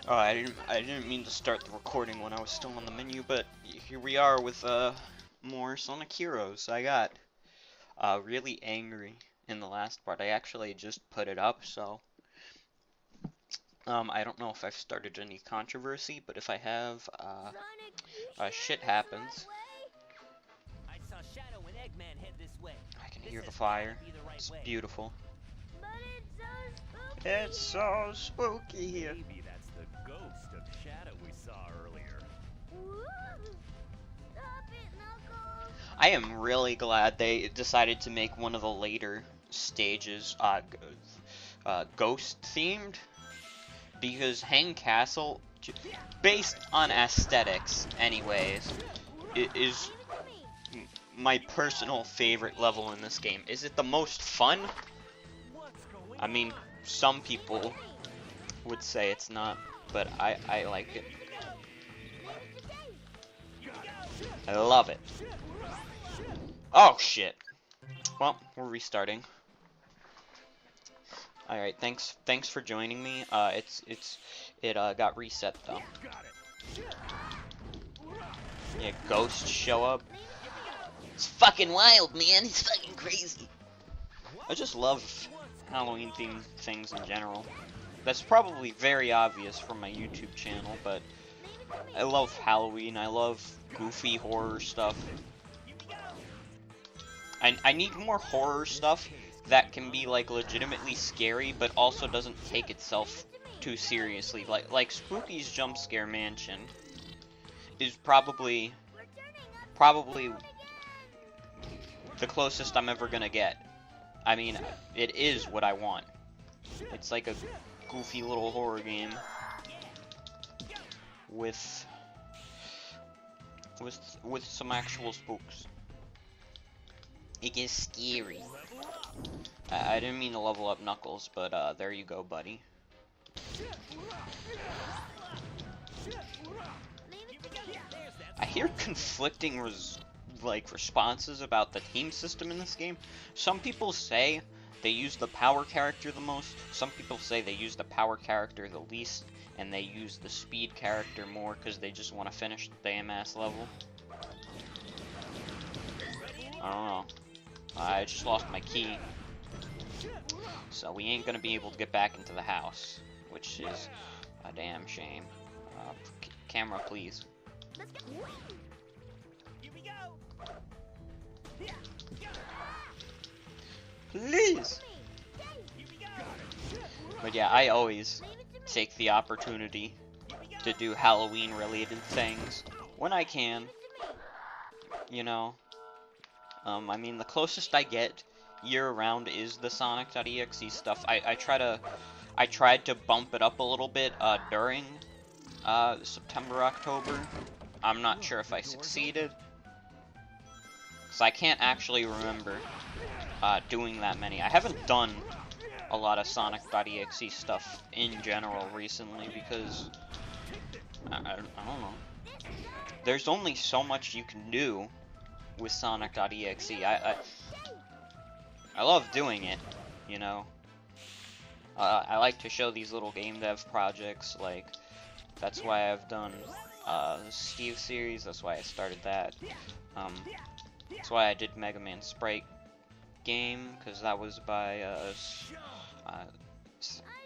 Oh, I didn't mean to start the recording when I was still on the menu, but here we are with more Sonic Heroes. I got really angry in the last part. I actually just put it up, so I don't know if I've started any controversy, but if I have, shit happens. I saw Shadow and Eggman head this way. I can This hear the has fire. gotta be the right It's way. beautiful. But it's so spooky. It's so spooky here. Maybe that's the ghost of Shadow we saw earlier. Woo! Stop it, Knuckles. I am really glad they decided to make one of the later stages ghost themed, because Hang Castle, based on aesthetics anyways, is my personal favorite level in this game. Is it the most fun? I mean, some people would say it's not, but I like it. I love it. Oh shit. Well, we're restarting. All right, thanks for joining me. It got reset though. Yeah, ghosts show up. It's fucking wild, man. It's fucking crazy. I just love Halloween themed things in general. That's probably very obvious from my YouTube channel, but I love Halloween. I love goofy horror stuff. I need more horror stuff that can be like legitimately scary, but also doesn't take itself too seriously. Like Spooky's Jump Scare Mansion is probably the closest I'm ever gonna get. I mean, it is what I want. It's like a goofy little horror game with some actual spooks. It gets scary. I didn't mean to level up Knuckles, but there you go, buddy. I hear conflicting responses about the team system in this game. Some people say they use the power character the most. Some people say they use the power character the least, and they use the speed character more because they just want to finish the damn ass level. I don't know. I just lost my key, so we ain't gonna be able to get back into the house, which is a damn shame. Camera, please. Please! But yeah, I always take the opportunity to do Halloween related things when I can, you know. I mean, the closest I get year-round is the Sonic.exe stuff. I tried to bump it up a little bit during September, October. I'm not sure if I succeeded, so I can't actually remember doing that many. I haven't done a lot of Sonic.exe stuff in general recently because I don't know. There's only so much you can do with Sonic.exe. I love doing it, you know. I like to show these little game dev projects, like, that's why I've done the Steve series, that's why I started that. That's why I did Mega Man Sprite game, because that was by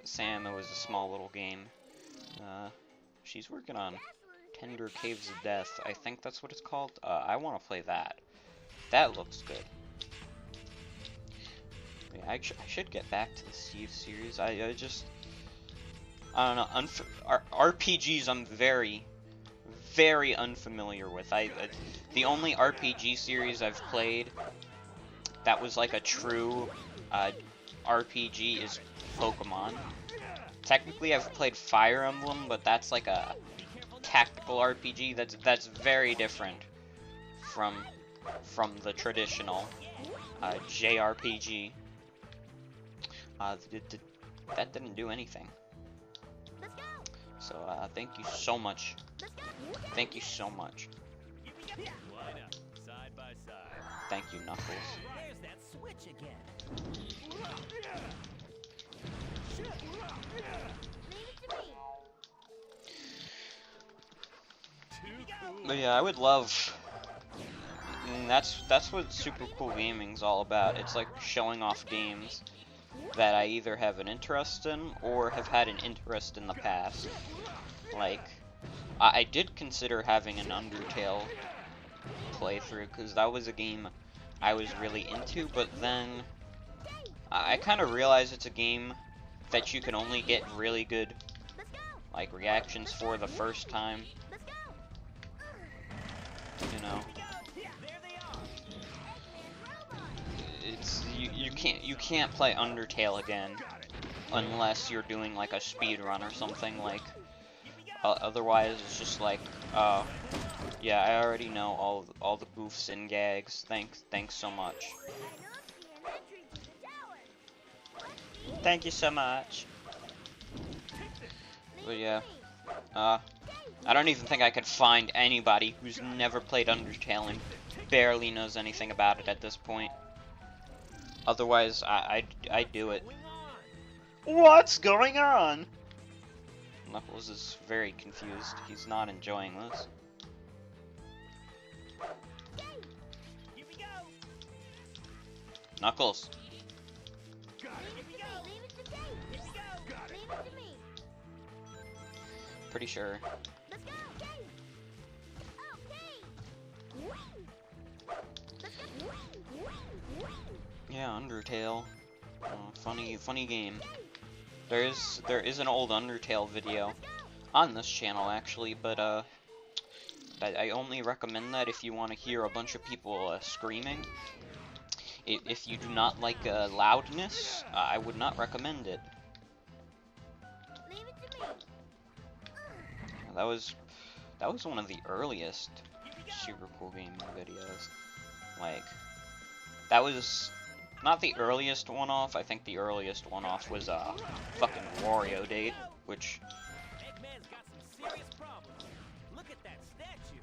Sam. It was a small little game. She's working on Tender Caves of Death. I think that's what it's called. I want to play that. That looks good. Yeah, I should get back to the Steve series. I don't know. RPGs I'm very, very unfamiliar with. The only RPG series I've played that was like a true RPG is Pokemon. Technically, I've played Fire Emblem, but that's like a tactical RPG. That's very different from the traditional JRPG. That didn't do anything. So thank you so much. Thank you so much. Thank you, Knuckles. There's that switch again. But yeah, I would love. And that's what Super Cool Gaming's all about. It's like showing off games that I either have an interest in or have had an interest in the past. Like, I did consider having an Undertale playthrough because that was a game I was really into, but then I kind of realized it's a game that you can only get really good like reactions for the first time. You know, it's you can't play Undertale again unless you're doing like a speed run or something. Like otherwise it's just like yeah, I already know all the goofs and gags. Thanks so much. Thank you so much. But yeah, I don't even think I could find anybody who's never played Undertale and barely knows anything about it at this point. Otherwise, I'd do it. What's going on? Knuckles is very confused. He's not enjoying this. Knuckles. Pretty sure. Yeah, Undertale. Funny game. There is an old Undertale video on this channel actually, but I only recommend that if you want to hear a bunch of people screaming. If you do not like loudness, I would not recommend it. That was one of the earliest Super Cool Gaming videos. Like, that was not the earliest one-off. I think the earliest one-off was fucking Wario Date, which. Eggman's got some serious problems. Look at that statue.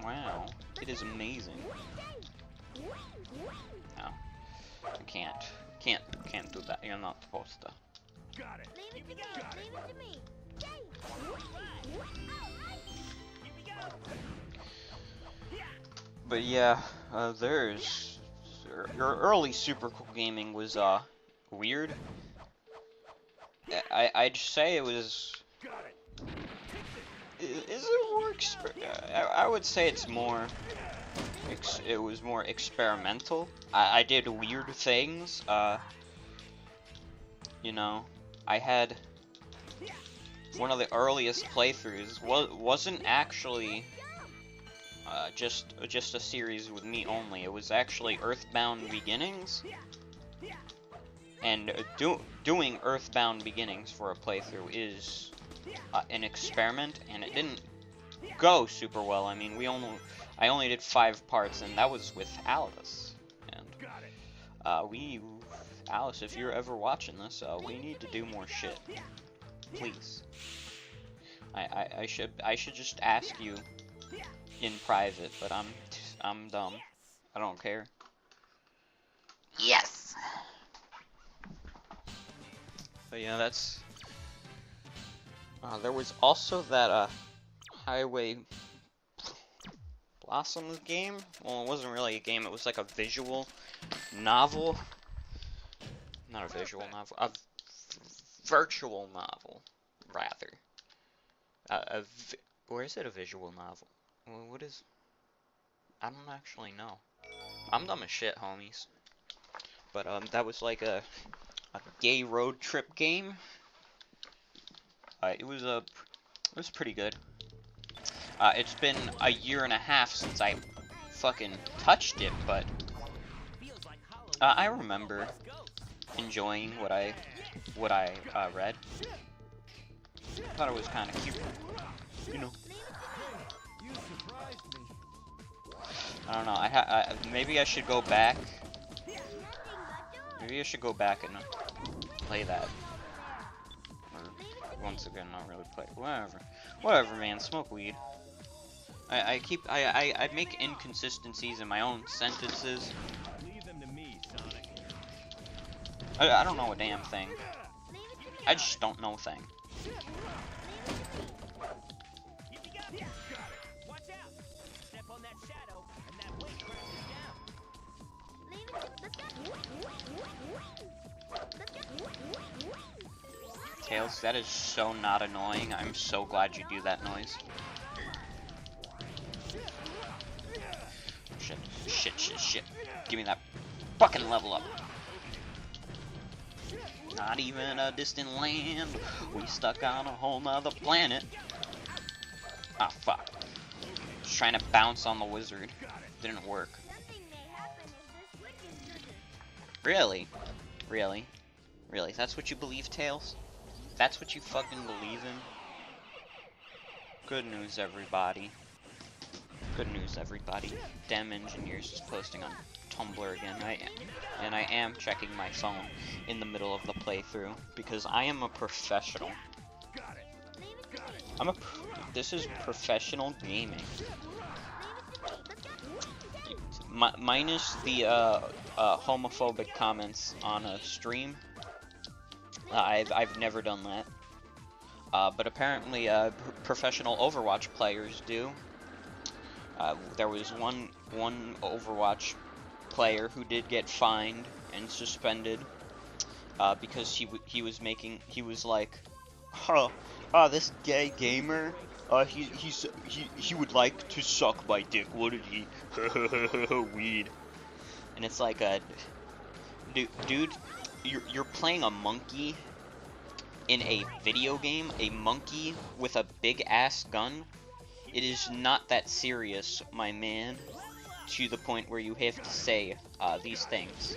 Wow, it is amazing. No, you can't do that. You're not supposed to. Got it. Leave it to me. Leave it to me. But yeah, there's your early Super Cool Gaming was weird. I'd say it was. Is it more? I would say it's more. It was more experimental. I did weird things. You know, I had one of the earliest playthroughs wasn't actually just a series with me only. It was actually Earthbound Beginnings, and doing Earthbound Beginnings for a playthrough is an experiment, and it didn't go super well. I mean, I only did 5 parts, and that was with Alice, and Alice, if you're ever watching this, we need to do more shit, please. I should just ask you in private, but I'm dumb. I don't care. Yes. But yeah, that's. There was also that Highway Blossoms game. Well, it wasn't really a game. It was like a visual novel. Not a visual novel. A virtual novel, rather. Or is it a visual novel? What is? I don't actually know. I'm dumb as shit, homies. But that was like a gay road trip game. It was pretty good. It's been a year and a half since I fucking touched it, but I remember enjoying what I read. I thought it was kind of cute, you know. I don't know. Maybe I should go back. Maybe I should go back and play that. Or once again, not really play. Whatever, man. Smoke weed. I make inconsistencies in my own sentences. Leave them to me, Sonic. I don't know a damn thing. I just don't know thing. Watch out! Step on that shadow, and that weight crashes down. Leave it. Let's go. Tails, that is so not annoying. I'm so glad you do that noise. Shit, shit, shit, shit. Give me that fucking level up. Not even a distant land. We stuck on a whole nother planet. Ah, fuck. Just trying to bounce on the wizard. Didn't work. Something may happen if this switch is triggered. Really? Really? Really? That's what you believe, Tails? That's what you fucking believe in? Good news, everybody. Good news, everybody. Dem Engineers is posting on Tumblr again. I am checking my phone in the middle of the playthrough because I am a professional. This is professional gaming. Minus the homophobic comments on a stream. I've never done that. But apparently professional Overwatch players do. There was one Overwatch player who did get fined and suspended because he was like, this gay gamer, he would like to suck my dick, wouldn't he? Weed. And it's like, dude, you're playing a monkey in a video game, a monkey with a big ass gun. It is not that serious, my man, to the point where you have to say these things.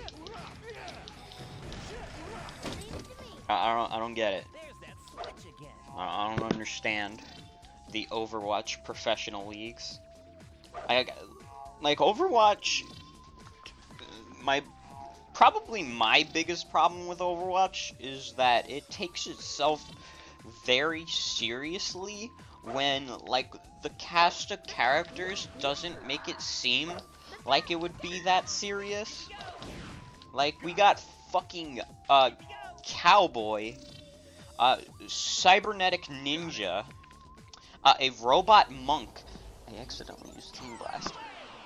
I don't get it. There's that switch again. I don't understand the Overwatch professional leagues. Like Overwatch, probably my biggest problem with Overwatch is that it takes itself very seriously when, like, the cast of characters doesn't make it seem like it would be that serious. Like, we got fucking, Cowboy, Cybernetic Ninja, a Robot Monk, I accidentally used Team Blast,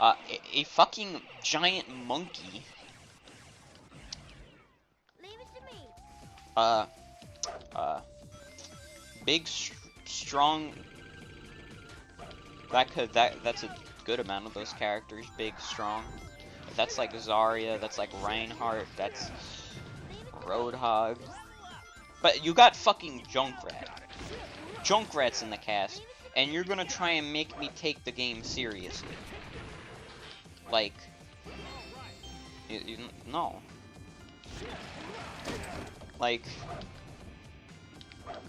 a fucking giant monkey, Leave it to me. big, strong. That's a good amount of those characters. Big, strong. That's like Zarya. That's like Reinhardt. That's Roadhog. But you got fucking Junkrat. Junkrat's in the cast, and you're gonna try and make me take the game seriously. Like, no. Like,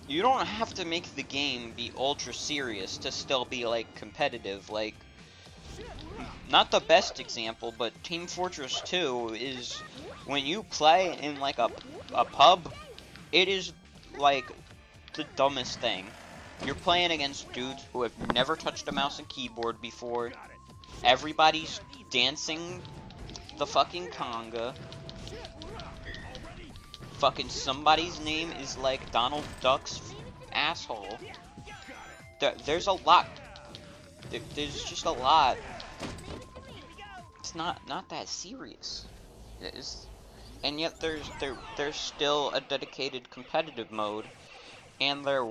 you don't have to make the game be ultra serious to still be, like, competitive. Like, not the best example, but Team Fortress 2 is, when you play in, like, a pub, it is, like, the dumbest thing. You're playing against dudes who have never touched a mouse and keyboard before. Everybody's dancing the fucking conga. Fucking somebody's name is like Donald Duck's asshole. There's a lot. There's just a lot. It's not that serious. And yet there's still a dedicated competitive mode, and there,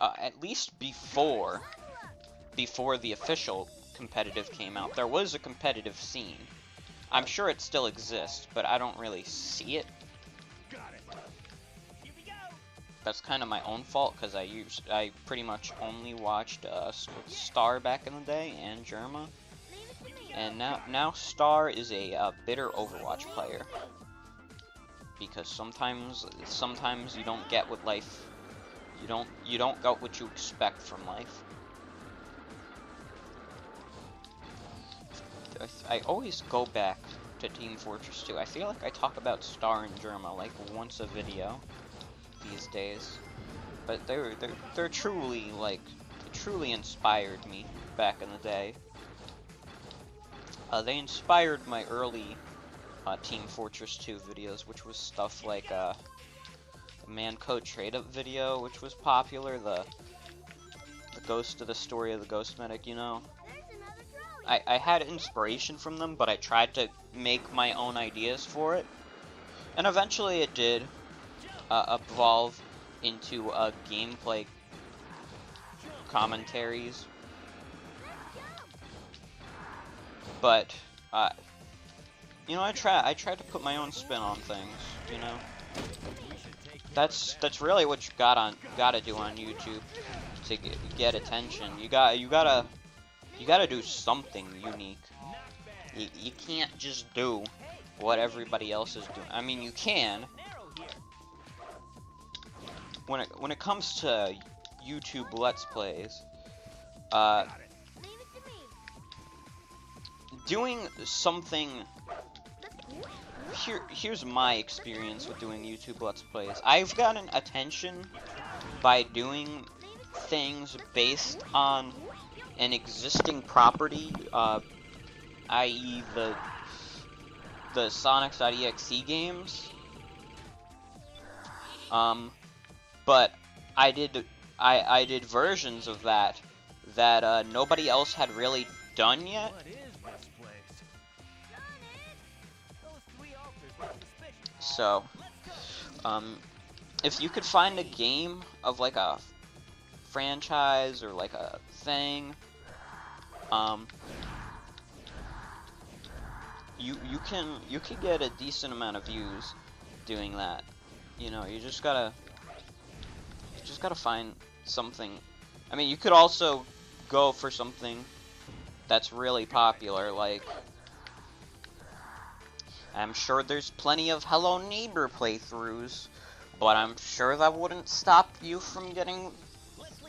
at least before the official competitive came out, there was a competitive scene. I'm sure it still exists, but I don't really see it. That's kind of my own fault, because I pretty much only watched Star back in the day and Germa, and now Star is a bitter Overwatch player, because sometimes you don't get what life, you don't get what you expect from life. I always go back to Team Fortress 2. I feel like I talk about Star and Germa like once a video these days, but they're truly, like, truly inspired me back in the day. They inspired my early Team Fortress 2 videos, which was stuff like the Man Code Trade Up video, which was popular, the the Ghost of the Story of the Ghost Medic, you know. There's another trolley. I had inspiration from them, but I tried to make my own ideas for it. And eventually it did evolve into gameplay commentaries. But, you know, I try to put my own spin on things, you know. That's really what you gotta do on YouTube to get attention. You gotta do something unique. You can't just do what everybody else is doing. I mean, you can. When it comes to YouTube Let's Plays, Leave it to me. doing something. Here's my experience with doing YouTube Let's Plays. I've gotten attention by doing things based on an existing property, i.e. the Sonic.exe games. But I did versions of that nobody else had really done yet. What is this place? Those three altars look suspicious. So, if you could find a game of like a franchise or like a thing, you can get a decent amount of views doing that. You know, you just gotta find something. I mean, you could also go for something that's really popular, like I'm sure there's plenty of Hello Neighbor playthroughs, but I'm sure that wouldn't stop you from getting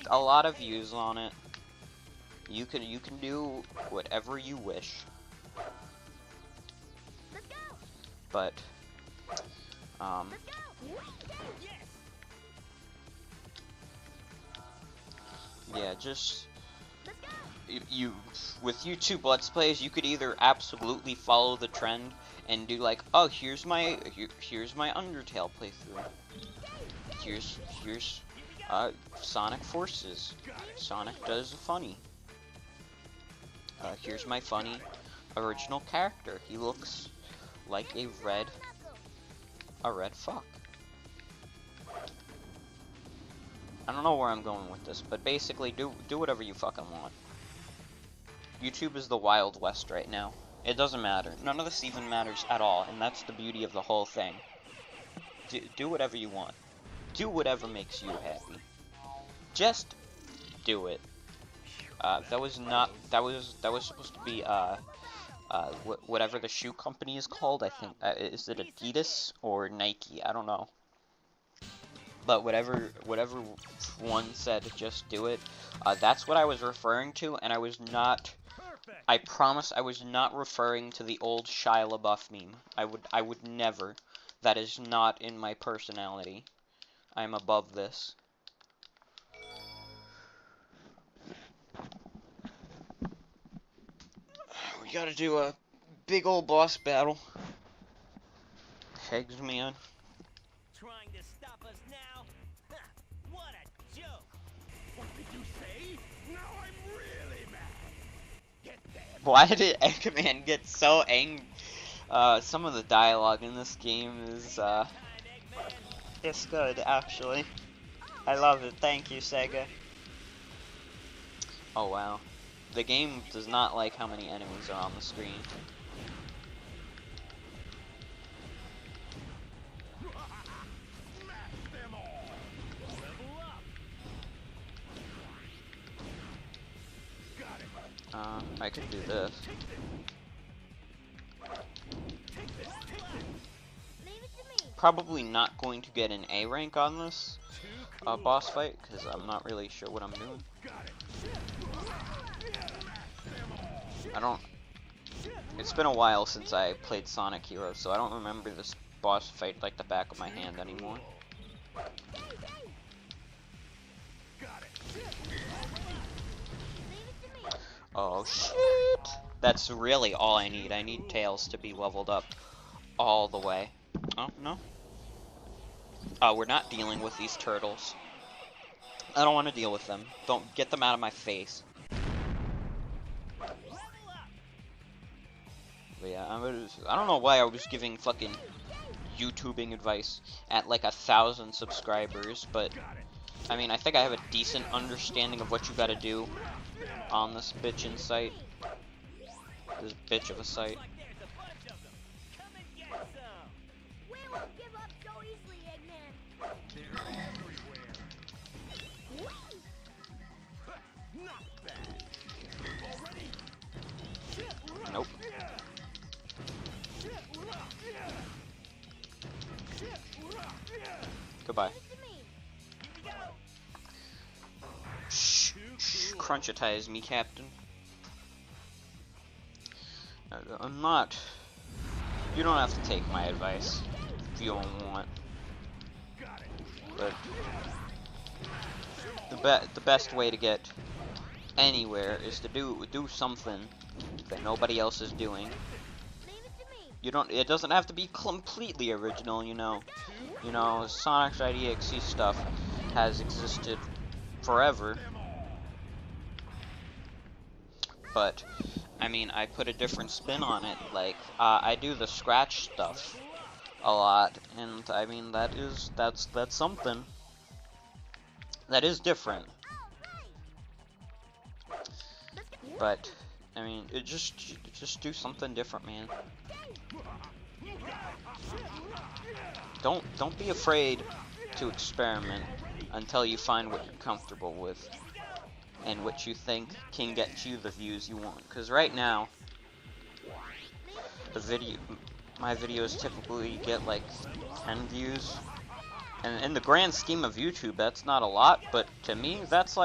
a lot of views on it. You can do whatever you wish. Let's go. But Let's go. yeah, just Let's go. you with YouTube Let's Plays, you could either absolutely follow the trend and do like, oh, here's my Undertale playthrough. Here's Sonic Forces. Sonic does funny. Here's my funny original character. He looks like a red fuck. I don't know where I'm going with this, but basically do whatever you fucking want. YouTube is the Wild West right now. It doesn't matter. None of this even matters at all, and that's the beauty of the whole thing. Do whatever you want. Do whatever makes you happy. Just do it. That was supposed to be whatever the shoe company is called. I think is it Adidas or Nike? I don't know. But whatever one said, just do it. That's what I was referring to, and I was not. I promise I was not referring to the old Shia LaBeouf meme. I would never. That is not in my personality. I am above this. We gotta do a big old boss battle. Eggs me on. Trying to stop us now? Ha, what a joke! What did you say? Now I'm really mad. Get there. Why did Eggman get so angry? Some of the dialogue in this game is, Time, Eggman. it's good, actually. I love it. Thank you, Sega. Oh, wow. The game does not like how many enemies are on the screen. Smash them all. Level up. Got it. I could do this. Leave it to me. Probably not going to get an A rank on this boss fight, because I'm not really sure what I'm doing. I don't... It's been a while since I played Sonic Heroes, so I don't remember this boss fight like the back of my hand anymore. Oh shit! That's really all I need. I need Tails to be leveled up all the way. Oh, no. We're not dealing with these turtles. I don't want to deal with them. Don't get them out of my face. But yeah, I don't know why I was giving fucking YouTubing advice at like 1,000 subscribers, but I mean, I think I have a decent understanding of what you gotta do on this bitchin' site. This bitch of a site. Like there's a bunch of them. Come and get some. We won't give up so easily, Eggman. They're everywhere. Not bad. Already? Nope. Goodbye. Leave it to me. Here we go. Shh, shh, crunchitize me, Captain. I'm not. You don't have to take my advice if you don't want. But the best way to get anywhere is to do something that nobody else is doing. Leave it to me. You don't. It doesn't have to be completely original, you know. You know, Sonic.exe stuff has existed forever. But I mean, I put a different spin on it. Like, I do the scratch stuff a lot, and I mean that's something that is different. But I mean, just do something different, man. Don't be afraid to experiment until you find what you're comfortable with and what you think can get you the views you want. Because right now, my videos typically get like 10 views, and in the grand scheme of YouTube, that's not a lot. But to me, that's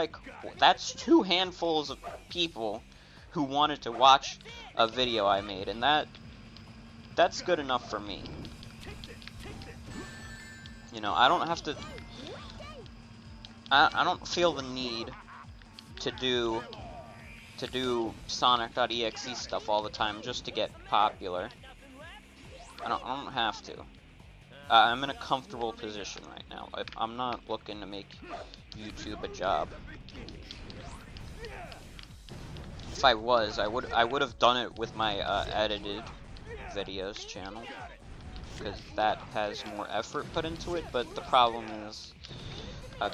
2 handfuls of people who wanted to watch a video I made, and that's good enough for me. You know, I don't have to. I don't feel the need to do Sonic.exe stuff all the time just to get popular. I don't have to. I'm in a comfortable position right now. I'm not looking to make YouTube a job. If I was, I would have done it with my edited videos channel, because that has more effort put into it. But the problem is,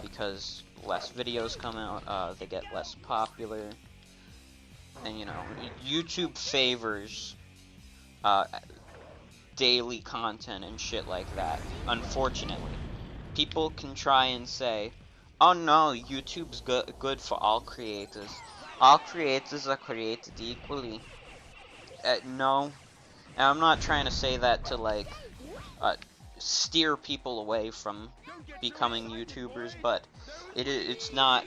because less videos come out, they get less popular, and you know, YouTube favors daily content and shit like that. Unfortunately, people can try and say, "Oh no, YouTube's good for all creators. All creators are created equally." No, and I'm not trying to say that to like steer people away from becoming YouTubers, but it's not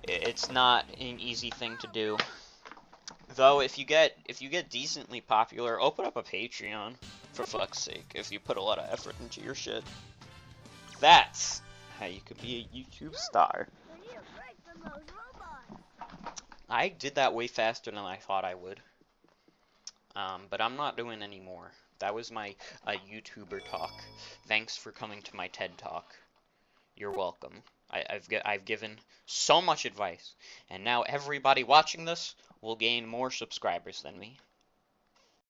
an easy thing to do. Though if you get decently popular, open up a Patreon, for fuck's sake, if you put a lot of effort into your shit. That's how you could be a YouTube star. We need a break from those robots. I did that way faster than I thought I would. But I'm not doing any more. That was my YouTuber talk. Thanks for coming to my TED Talk. You're welcome. I've given so much advice, and now everybody watching this will gain more subscribers than me.